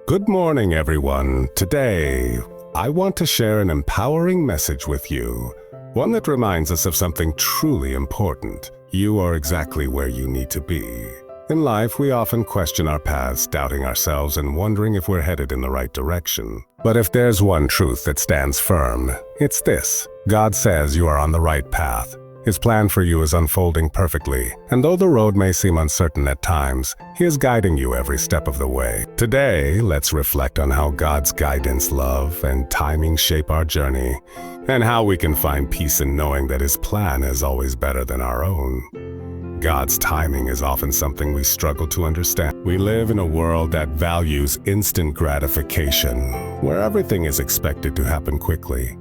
Good morning, everyone. Today, I want to share an empowering message with you, one that reminds us of something truly important. You are exactly where you need to be. In life, we often question our paths, doubting ourselves and wondering if we're headed in the right direction. But if there's one truth that stands firm, it's this: God says you are on the right path. His plan for you is unfolding perfectly, and though the road may seem uncertain at times, He is guiding you every step of the way. Today, let's reflect on how God's guidance, love, and timing shape our journey, and how we can find peace in knowing that His plan is always better than our own. God's timing is often something we struggle to understand. We live in a world that values instant gratification, where everything is expected to happen quickly.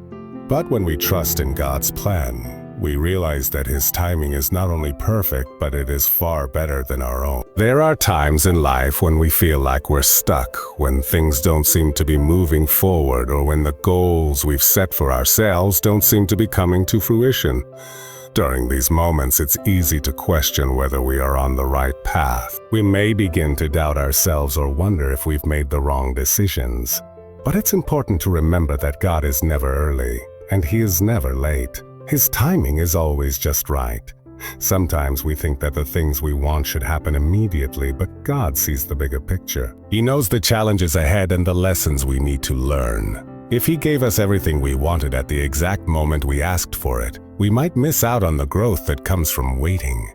But when we trust in God's plan, we realize that His timing is not only perfect, but it is far better than our own. There are times in life when we feel like we're stuck, when things don't seem to be moving forward, or when the goals we've set for ourselves don't seem to be coming to fruition. During these moments, it's easy to question whether we are on the right path. We may begin to doubt ourselves or wonder if we've made the wrong decisions. But it's important to remember that God is never early, and He is never late. His timing is always just right. Sometimes we think that the things we want should happen immediately, but God sees the bigger picture. He knows the challenges ahead and the lessons we need to learn. If He gave us everything we wanted at the exact moment we asked for it, we might miss out on the growth that comes from waiting.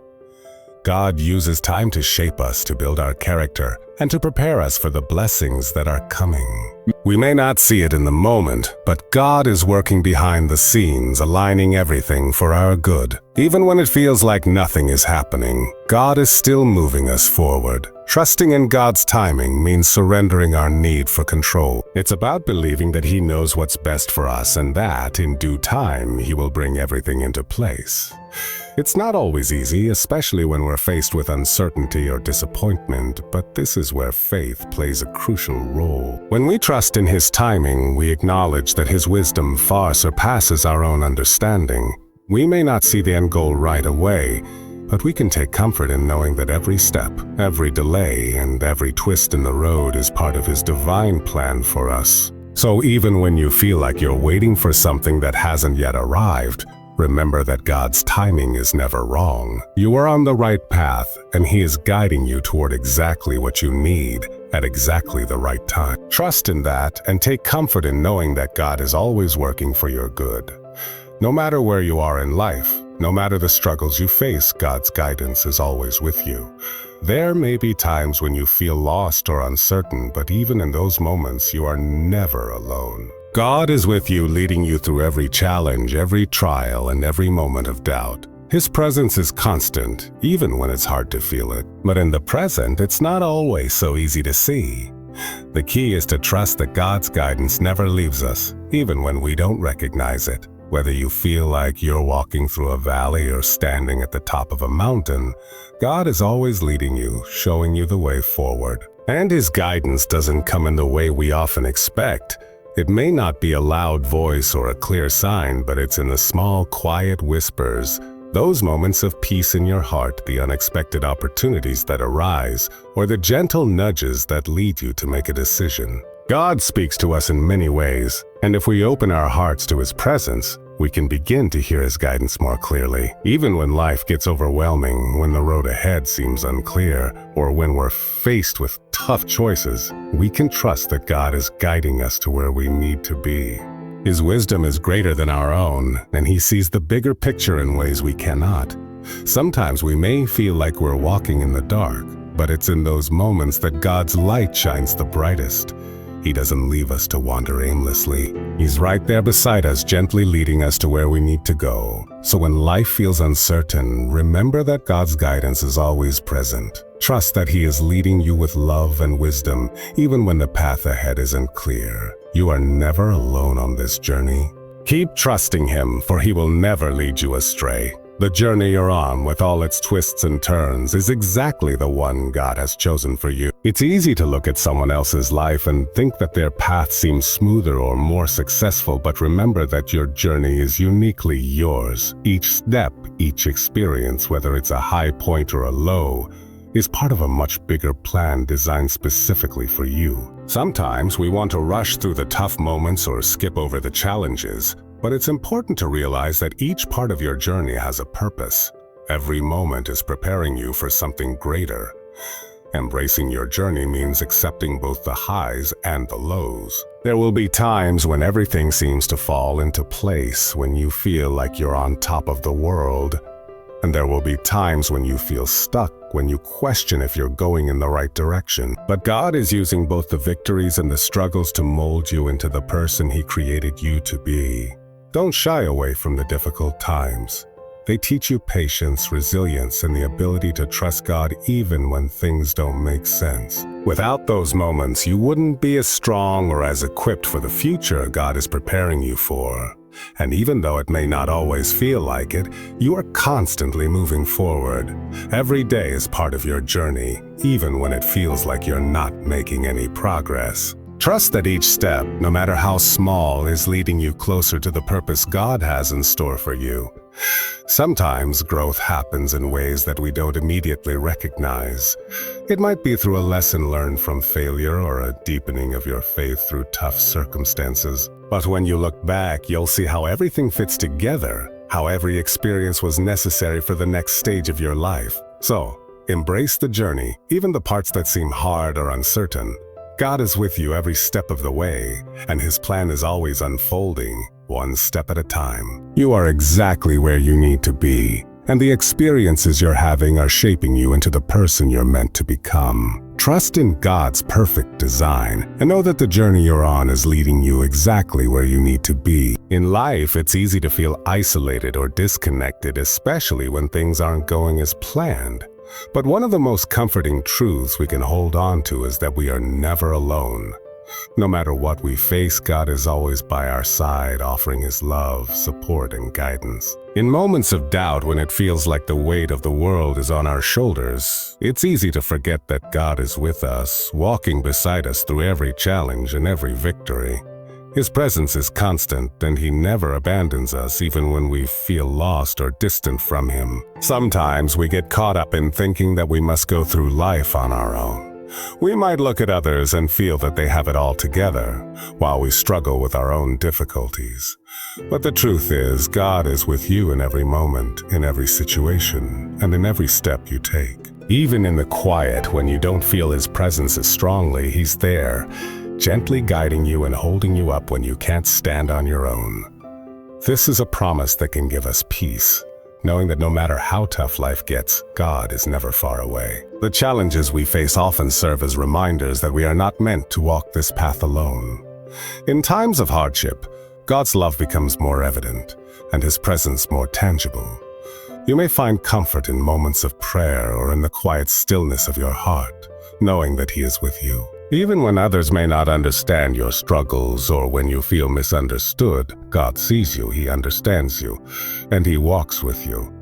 God uses time to shape us, to build our character, and to prepare us for the blessings that are coming. We may not see it in the moment, but God is working behind the scenes, aligning everything for our good. Even when it feels like nothing is happening, God is still moving us forward. Trusting in God's timing means surrendering our need for control. It's about believing that He knows what's best for us and that, in due time, He will bring everything into place. It's not always easy, especially when we're faced with uncertainty or disappointment, but this is where faith plays a crucial role. When we trust in His timing, we acknowledge that His wisdom far surpasses our own understanding. We may not see the end goal right away, but we can take comfort in knowing that every step, every delay, and every twist in the road is part of His divine plan for us. So even when you feel like you're waiting for something that hasn't yet arrived, remember that God's timing is never wrong. You are on the right path, and He is guiding you toward exactly what you need at exactly the right time. Trust in that and take comfort in knowing that God is always working for your good. No matter where you are in life, no matter the struggles you face, God's guidance is always with you. There may be times when you feel lost or uncertain, but even in those moments, you are never alone. God is with you, leading you through every challenge, every trial, and every moment of doubt. His presence is constant, even when it's hard to feel it. But in the present, it's not always so easy to see. The key is to trust that God's guidance never leaves us, even when we don't recognize it. Whether you feel like you're walking through a valley or standing at the top of a mountain, God is always leading you, showing you the way forward. And His guidance doesn't come in the way we often expect. It may not be a loud voice or a clear sign, but it's in the small, quiet whispers, those moments of peace in your heart, the unexpected opportunities that arise, or the gentle nudges that lead you to make a decision. God speaks to us in many ways, and if we open our hearts to His presence, we can begin to hear His guidance more clearly. Even when life gets overwhelming, when the road ahead seems unclear, or when we're faced with tough choices, we can trust that God is guiding us to where we need to be. His wisdom is greater than our own, and He sees the bigger picture in ways we cannot. Sometimes we may feel like we're walking in the dark, but it's in those moments that God's light shines the brightest. He doesn't leave us to wander aimlessly. He's right there beside us, gently leading us to where we need to go. So when life feels uncertain, remember that God's guidance is always present. Trust that He is leading you with love and wisdom, even when the path ahead isn't clear. You are never alone on this journey. Keep trusting Him, for He will never lead you astray. The journey you're on, with all its twists and turns, is exactly the one God has chosen for you. It's easy to look at someone else's life and think that their path seems smoother or more successful, but remember that your journey is uniquely yours. Each step, each experience, whether it's a high point or a low, is part of a much bigger plan designed specifically for you. Sometimes we want to rush through the tough moments or skip over the challenges, but it's important to realize that each part of your journey has a purpose. Every moment is preparing you for something greater. Embracing your journey means accepting both the highs and the lows. There will be times when everything seems to fall into place, when you feel like you're on top of the world. And there will be times when you feel stuck, when you question if you're going in the right direction. But God is using both the victories and the struggles to mold you into the person He created you to be. Don't shy away from the difficult times. They teach you patience, resilience, and the ability to trust God even when things don't make sense. Without those moments, you wouldn't be as strong or as equipped for the future God is preparing you for. And even though it may not always feel like it, you are constantly moving forward. Every day is part of your journey, even when it feels like you're not making any progress. Trust that each step, no matter how small, is leading you closer to the purpose God has in store for you. Sometimes growth happens in ways that we don't immediately recognize. It might be through a lesson learned from failure or a deepening of your faith through tough circumstances. But when you look back, you'll see how everything fits together, how every experience was necessary for the next stage of your life. So, embrace the journey, even the parts that seem hard or uncertain. God is with you every step of the way, and His plan is always unfolding, one step at a time. You are exactly where you need to be, and the experiences you're having are shaping you into the person you're meant to become. Trust in God's perfect design, and know that the journey you're on is leading you exactly where you need to be. In life, it's easy to feel isolated or disconnected, especially when things aren't going as planned. But one of the most comforting truths we can hold on to is that we are never alone. No matter what we face, God is always by our side, offering His love, support, and guidance. In moments of doubt, when it feels like the weight of the world is on our shoulders, it's easy to forget that God is with us, walking beside us through every challenge and every victory. His presence is constant, and He never abandons us even when we feel lost or distant from Him. Sometimes we get caught up in thinking that we must go through life on our own. We might look at others and feel that they have it all together, while we struggle with our own difficulties. But the truth is, God is with you in every moment, in every situation, and in every step you take. Even in the quiet, when you don't feel His presence as strongly, He's there, gently guiding you and holding you up when you can't stand on your own. This is a promise that can give us peace, knowing that no matter how tough life gets, God is never far away. The challenges we face often serve as reminders that we are not meant to walk this path alone. In times of hardship, God's love becomes more evident, and His presence more tangible. You may find comfort in moments of prayer or in the quiet stillness of your heart, knowing that He is with you. Even when others may not understand your struggles or when you feel misunderstood, God sees you, He understands you, and He walks with you.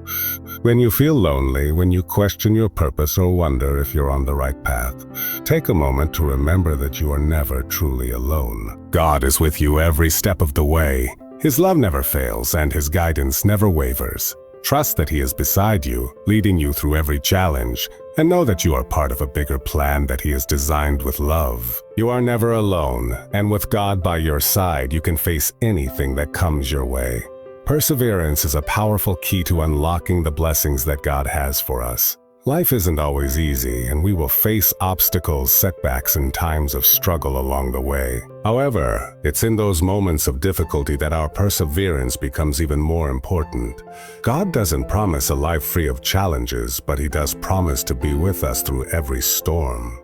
When you feel lonely, when you question your purpose or wonder if you're on the right path, take a moment to remember that you are never truly alone. God is with you every step of the way. His love never fails, and His guidance never wavers. Trust that He is beside you, leading you through every challenge, and know that you are part of a bigger plan that He has designed with love. You are never alone, and with God by your side, you can face anything that comes your way. Perseverance is a powerful key to unlocking the blessings that God has for us. Life isn't always easy, and we will face obstacles, setbacks, and times of struggle along the way. However, it's in those moments of difficulty that our perseverance becomes even more important. God doesn't promise a life free of challenges, but He does promise to be with us through every storm.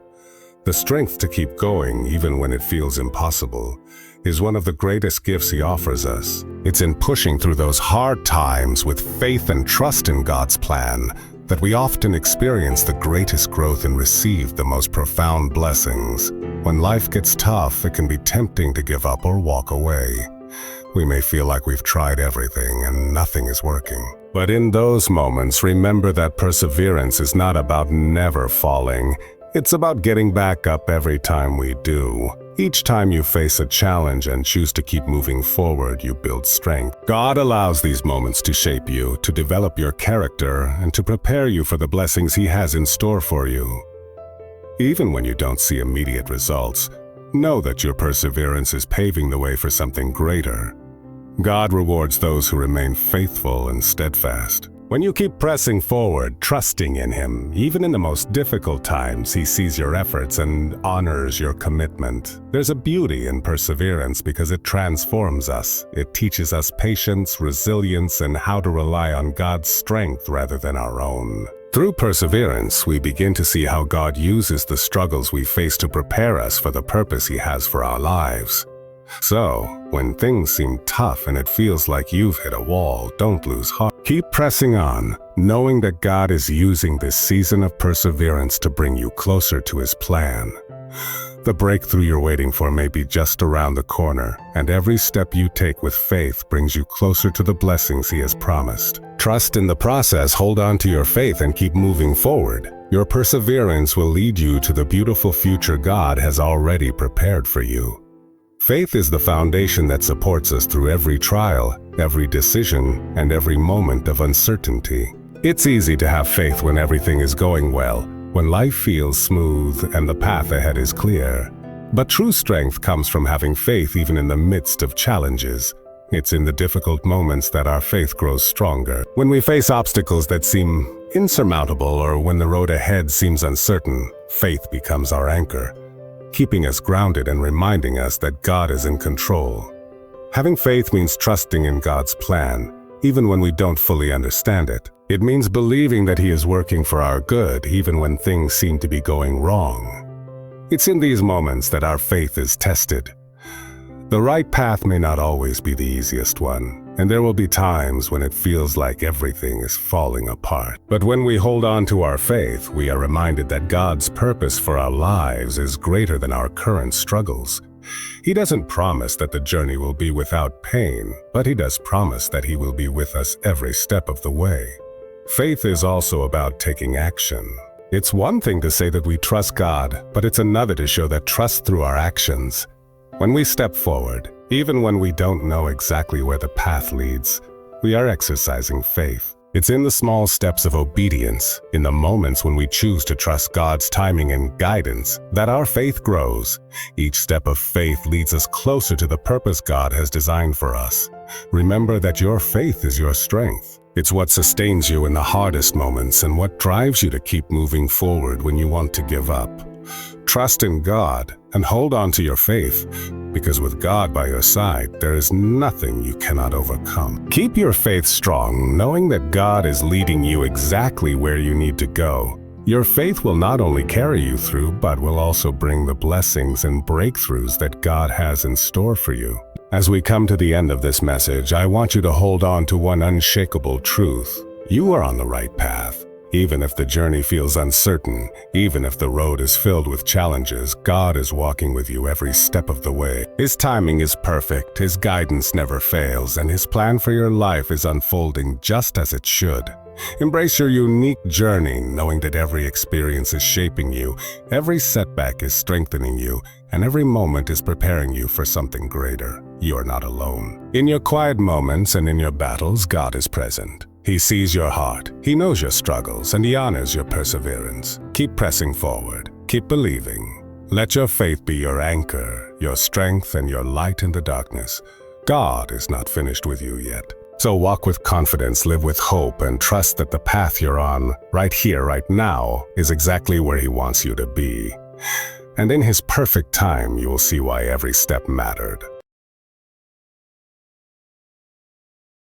The strength to keep going, even when it feels impossible, is one of the greatest gifts He offers us. It's in pushing through those hard times with faith and trust in God's plan that we often experience the greatest growth and receive the most profound blessings. When life gets tough, it can be tempting to give up or walk away. We may feel like we've tried everything and nothing is working. But in those moments, remember that perseverance is not about never falling. It's about getting back up every time we do. Each time you face a challenge and choose to keep moving forward, you build strength. God allows these moments to shape you, to develop your character, and to prepare you for the blessings He has in store for you. Even when you don't see immediate results, know that your perseverance is paving the way for something greater. God rewards those who remain faithful and steadfast. When you keep pressing forward, trusting in Him, even in the most difficult times, He sees your efforts and honors your commitment. There's a beauty in perseverance because it transforms us. It teaches us patience, resilience, and how to rely on God's strength rather than our own. Through perseverance, we begin to see how God uses the struggles we face to prepare us for the purpose He has for our lives. So, when things seem tough and it feels like you've hit a wall, don't lose heart. Keep pressing on, knowing that God is using this season of perseverance to bring you closer to His plan. The breakthrough you're waiting for may be just around the corner, and every step you take with faith brings you closer to the blessings He has promised. Trust in the process, hold on to your faith, and keep moving forward. Your perseverance will lead you to the beautiful future God has already prepared for you. Faith is the foundation that supports us through every trial, every decision, and every moment of uncertainty. It's easy to have faith when everything is going well, when life feels smooth and the path ahead is clear. But true strength comes from having faith even in the midst of challenges. It's in the difficult moments that our faith grows stronger. When we face obstacles that seem insurmountable or when the road ahead seems uncertain, faith becomes our anchor, keeping us grounded and reminding us that God is in control. Having faith means trusting in God's plan, even when we don't fully understand it. It means believing that He is working for our good, even when things seem to be going wrong. It's in these moments that our faith is tested. The right path may not always be the easiest one, and there will be times when it feels like everything is falling apart. But when we hold on to our faith, we are reminded that God's purpose for our lives is greater than our current struggles. He doesn't promise that the journey will be without pain, but He does promise that He will be with us every step of the way. Faith is also about taking action. It's one thing to say that we trust God, but it's another to show that trust through our actions. When we step forward, even when we don't know exactly where the path leads, we are exercising faith. It's in the small steps of obedience, in the moments when we choose to trust God's timing and guidance, that our faith grows. Each step of faith leads us closer to the purpose God has designed for us. Remember that your faith is your strength. It's what sustains you in the hardest moments and what drives you to keep moving forward when you want to give up. Trust in God and hold on to your faith, because with God by your side, there is nothing you cannot overcome. Keep your faith strong, knowing that God is leading you exactly where you need to go. Your faith will not only carry you through, but will also bring the blessings and breakthroughs that God has in store for you. As we come to the end of this message, I want you to hold on to one unshakable truth. You are on the right path. Even if the journey feels uncertain, even if the road is filled with challenges, God is walking with you every step of the way. His timing is perfect, His guidance never fails, and His plan for your life is unfolding just as it should. Embrace your unique journey, knowing that every experience is shaping you, every setback is strengthening you, and every moment is preparing you for something greater. You are not alone. In your quiet moments and in your battles, God is present. He sees your heart, He knows your struggles, and He honors your perseverance. Keep pressing forward. Keep believing. Let your faith be your anchor, your strength, and your light in the darkness. God is not finished with you yet. So walk with confidence, live with hope, and trust that the path you're on, right here, right now, is exactly where He wants you to be. And in His perfect time, you will see why every step mattered.